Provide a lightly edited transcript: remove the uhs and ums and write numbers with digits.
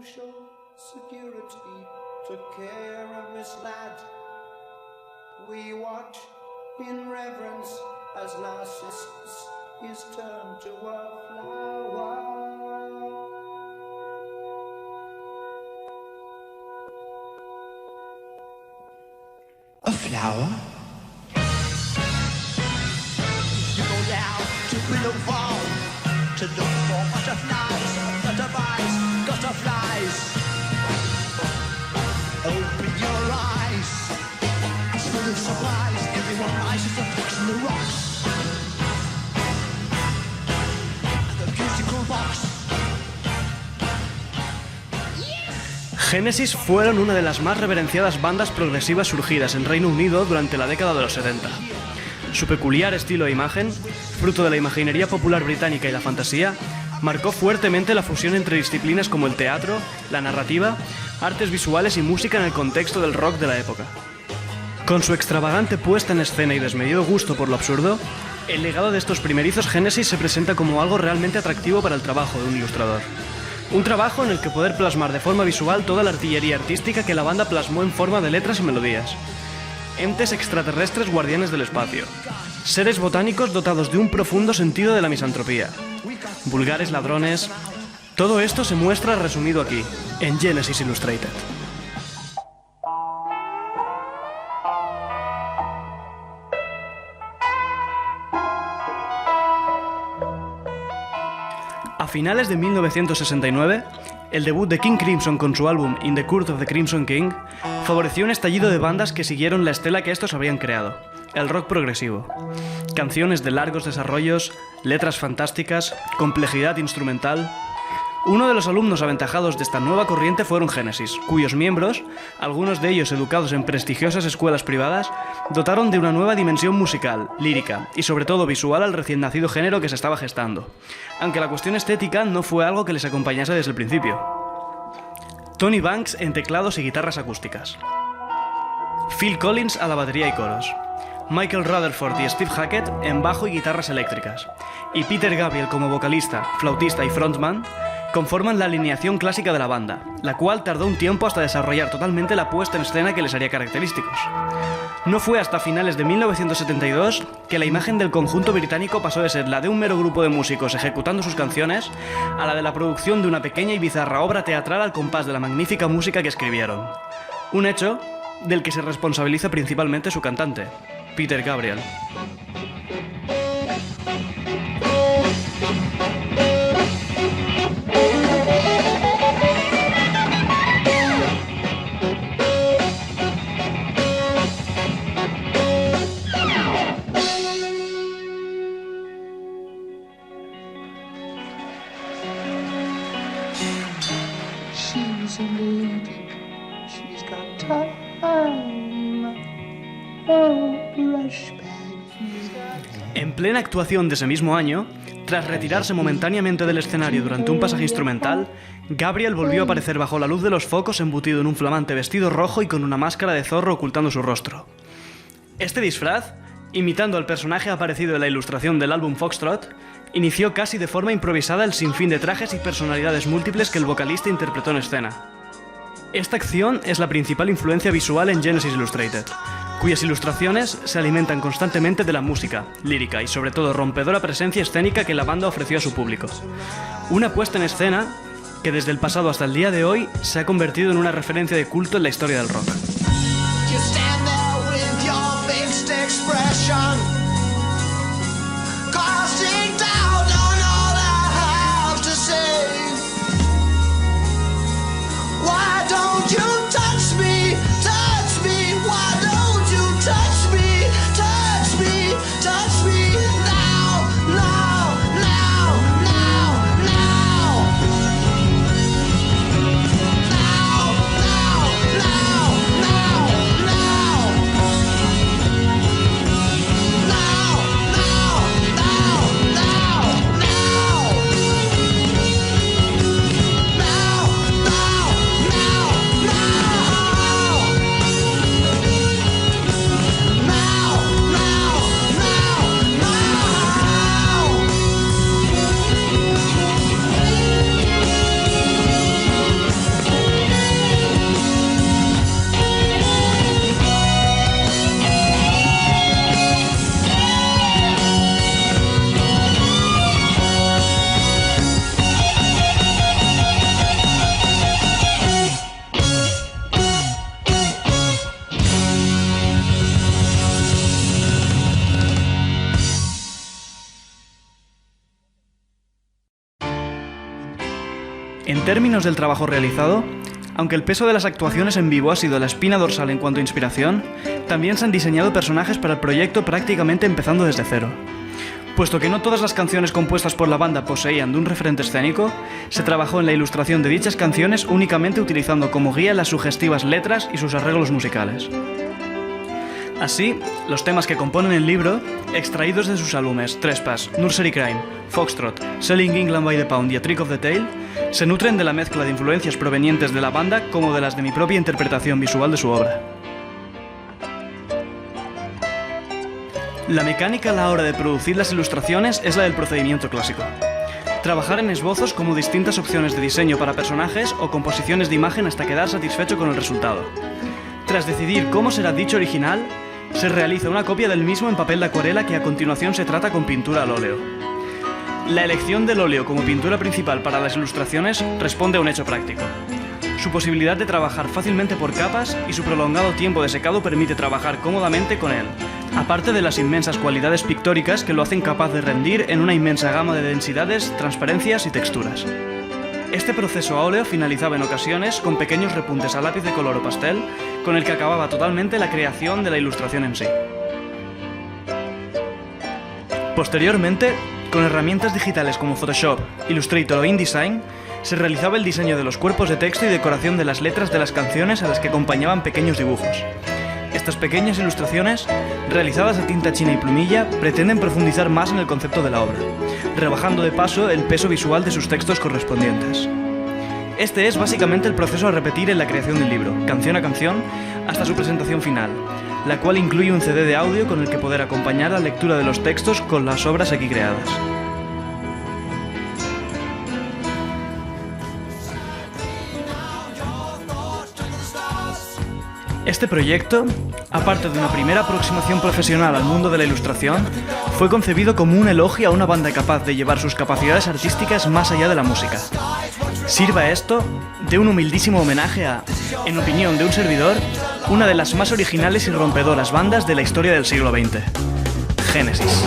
social security took care of Miss Ladd. We watch in reverence as Narcissus is turned to a flower. A flower? You go down to Willow Fall to look for butterflies, butterflies, butterflies. Open your eyes, it's full of surprise. Everyone rises and looks in the rocks. And the musical box. Genesis fueron una de las más reverenciadas bandas progresivas surgidas en Reino Unido durante la década de los 70. Su peculiar estilo e imagen, fruto de la imaginería popular británica y la fantasía, marcó fuertemente la fusión entre disciplinas como el teatro, la narrativa, artes visuales y música en el contexto del rock de la época. Con su extravagante puesta en escena y desmedido gusto por lo absurdo, el legado de estos primerizos Genesis se presenta como algo realmente atractivo para el trabajo de un ilustrador. Un trabajo en el que poder plasmar de forma visual toda la artillería artística que la banda plasmó en forma de letras y melodías. Entes extraterrestres guardianes del espacio. Seres botánicos dotados de un profundo sentido de la misantropía. Vulgares ladrones. Todo esto se muestra resumido aquí, en Genesis Illustrated. A finales de 1969, el debut de King Crimson con su álbum In the Court of the Crimson King favoreció un estallido de bandas que siguieron la estela que estos habían creado, el rock progresivo. Canciones de largos desarrollos, letras fantásticas, complejidad instrumental. Uno de los alumnos aventajados de esta nueva corriente fueron Genesis, cuyos miembros, algunos de ellos educados en prestigiosas escuelas privadas, dotaron de una nueva dimensión musical, lírica y sobre todo visual al recién nacido género que se estaba gestando, aunque la cuestión estética no fue algo que les acompañase desde el principio. Tony Banks en teclados y guitarras acústicas. Phil Collins a la batería y coros. Michael Rutherford y Steve Hackett en bajo y guitarras eléctricas. Y Peter Gabriel como vocalista, flautista y frontman conforman la alineación clásica de la banda, la cual tardó un tiempo hasta desarrollar totalmente la puesta en escena que les haría característicos. No fue hasta finales de 1972 que la imagen del conjunto británico pasó de ser la de un mero grupo de músicos ejecutando sus canciones a la de la producción de una pequeña y bizarra obra teatral al compás de la magnífica música que escribieron. Un hecho del que se responsabiliza principalmente su cantante, Peter Gabriel. She's a lady, she's got time. Oh, brush back. En plena actuación de ese mismo año, tras retirarse momentáneamente del escenario durante un pasaje instrumental, Gabriel volvió a aparecer bajo la luz de los focos embutido en un flamante vestido rojo y con una máscara de zorro ocultando su rostro. Este disfraz, imitando al personaje aparecido en la ilustración del álbum Foxtrot, inició casi de forma improvisada el sinfín de trajes y personalidades múltiples que el vocalista interpretó en escena. Esta acción es la principal influencia visual en Genesis Illustrated, cuyas ilustraciones se alimentan constantemente de la música, lírica y sobre todo rompedora presencia escénica que la banda ofreció a su público. Una puesta en escena que desde el pasado hasta el día de hoy se ha convertido en una referencia de culto en la historia del rock. términos del trabajo realizado, aunque el peso de las actuaciones en vivo ha sido la espina dorsal en cuanto a inspiración, también se han diseñado personajes para el proyecto prácticamente empezando desde cero. Puesto que no todas las canciones compuestas por la banda poseían de un referente escénico, se trabajó en la ilustración de dichas canciones únicamente utilizando como guía las sugestivas letras y sus arreglos musicales. Así, los temas que componen el libro, extraídos de sus álbumes Trespass, Nursery Crime, Foxtrot, Selling England by the Pound y A Trick of the Tail, se nutren de la mezcla de influencias provenientes de la banda como de las de mi propia interpretación visual de su obra. La mecánica a la hora de producir las ilustraciones es la del procedimiento clásico. Trabajar en esbozos como distintas opciones de diseño para personajes o composiciones de imagen hasta quedar satisfecho con el resultado. Tras decidir cómo será dicho original, se realiza una copia del mismo en papel de acuarela que a continuación se trata con pintura al óleo. La elección del óleo como pintura principal para las ilustraciones responde a un hecho práctico. Su posibilidad de trabajar fácilmente por capas y su prolongado tiempo de secado permite trabajar cómodamente con él, aparte de las inmensas cualidades pictóricas que lo hacen capaz de rendir en una inmensa gama de densidades, transparencias y texturas. Este proceso a óleo finalizaba en ocasiones con pequeños repuntes a lápiz de color o pastel, con el que acababa totalmente la creación de la ilustración en sí. Posteriormente, con herramientas digitales como Photoshop, Illustrator o InDesign, se realizaba el diseño de los cuerpos de texto y decoración de las letras de las canciones a las que acompañaban pequeños dibujos. Estas pequeñas ilustraciones, realizadas a tinta china y plumilla, pretenden profundizar más en el concepto de la obra, rebajando de paso el peso visual de sus textos correspondientes. Este es básicamente el proceso a repetir en la creación del libro, canción a canción, hasta su presentación final, la cual incluye un CD de audio con el que poder acompañar la lectura de los textos con las obras aquí creadas. Este proyecto, aparte de una primera aproximación profesional al mundo de la ilustración, fue concebido como un elogio a una banda capaz de llevar sus capacidades artísticas más allá de la música. Sirva esto de un humildísimo homenaje a, en opinión de un servidor, una de las más originales y rompedoras bandas de la historia del siglo XX, Genesis.